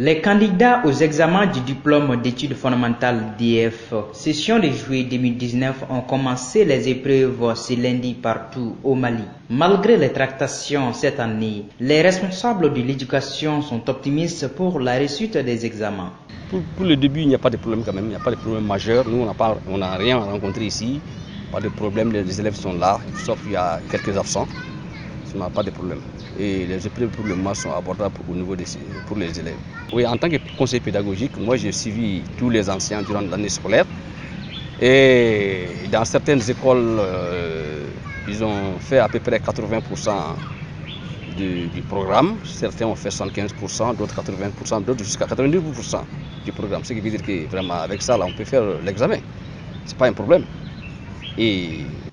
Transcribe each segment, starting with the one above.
Les candidats aux examens du diplôme d'études fondamentales DF, session de juillet 2019, ont commencé les épreuves ce lundi partout au Mali. Malgré les tractations cette année, les responsables de l'éducation sont optimistes pour la réussite des examens. Pour le début, il n'y a pas de problème quand même, il n'y a pas de problème majeur. Nous, on n'a rien rencontré ici, pas de problème, les élèves sont là, sauf qu'il y a quelques absents. On n'a pas de problème. Et les épreuves pour le moment sont abordables pour les élèves. Oui, en tant que conseiller pédagogique, moi j'ai suivi tous les anciens durant l'année scolaire. Et dans certaines écoles, ils ont fait à peu près 80% du programme. Certains ont fait 75%, d'autres 80%, d'autres jusqu'à 92% du programme. Ce qui veut dire que vraiment avec ça, là, on peut faire l'examen. Ce n'est pas un problème.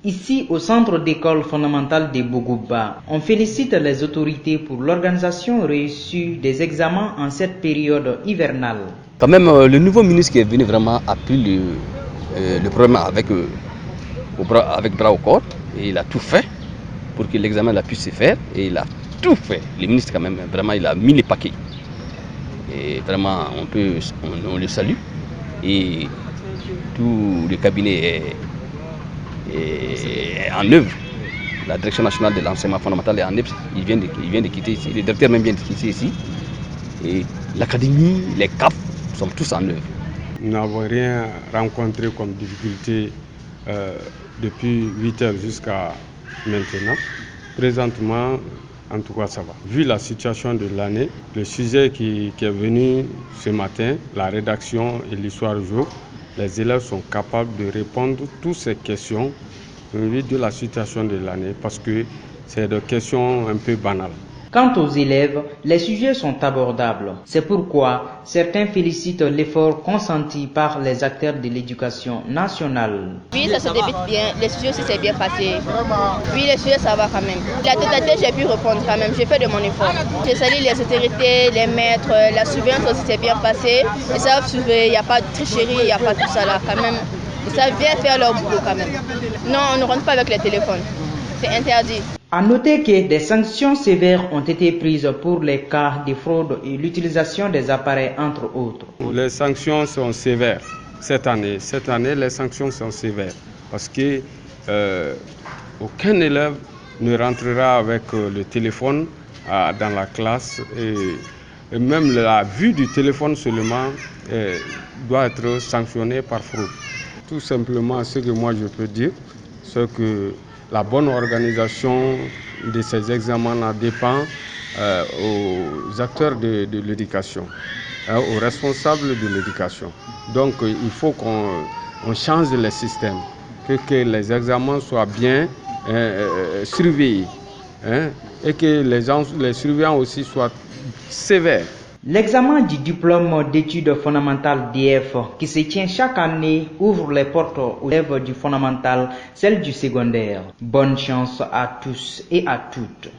Ici, au centre d'école fondamentale de Bogouba, on félicite les autorités pour l'organisation réussie des examens en cette période hivernale. Quand même, le nouveau ministre qui est venu vraiment a pris le problème avec bras au corps et il a tout fait pour que l'examen puisse se faire et il a tout fait. Le ministre quand même, vraiment, il a mis les paquets. Et vraiment, on le salue et tout le cabinet est en œuvre. La direction nationale de l'enseignement fondamental est en œuvre. Il vient de quitter ici. Le directeur même vient de quitter ici. Et l'académie, les CAP sont tous en œuvre. Nous n'avons rien rencontré comme difficulté depuis 8 heures jusqu'à maintenant. Présentement, en tout cas, ça va. Vu la situation de l'année, le sujet qui est venu ce matin, la rédaction et l'histoire du jour, les élèves sont capables de répondre à toutes ces questions vu de la situation de l'année parce que c'est des questions un peu banales. Quant aux élèves, les sujets sont abordables. C'est pourquoi certains félicitent l'effort consenti par les acteurs de l'éducation nationale. Oui, ça se débute bien. Les sujets aussi s'est bien passé. Oui, les sujets ça va quand même. La totalité, j'ai pu répondre quand même. J'ai fait de mon effort. J'ai salue les autorités, les maîtres, la surveillance aussi s'est bien passée. Ils savent surveiller, il n'y a pas de tricherie, il n'y a pas tout ça là quand même. Ils savent bien faire leur boulot quand même. Non, on ne rentre pas avec les téléphones. C'est interdit. À noter que des sanctions sévères ont été prises pour les cas de fraude et l'utilisation des appareils, entre autres. Les sanctions sont sévères cette année. Cette année, les sanctions sont sévères parce que aucun élève ne rentrera avec le téléphone dans la classe et même la vue du téléphone seulement doit être sanctionnée par fraude. Tout simplement, ce que moi je peux dire, c'est que la bonne organisation de ces examens dépend aux acteurs de l'éducation, aux responsables de l'éducation. Donc il faut qu'on change le système, que les examens soient bien surveillés et que les surveillants aussi soient sévères. L'examen du diplôme d'études fondamentales DF qui se tient chaque année ouvre les portes aux élèves du fondamental, celles du secondaire. Bonne chance à tous et à toutes.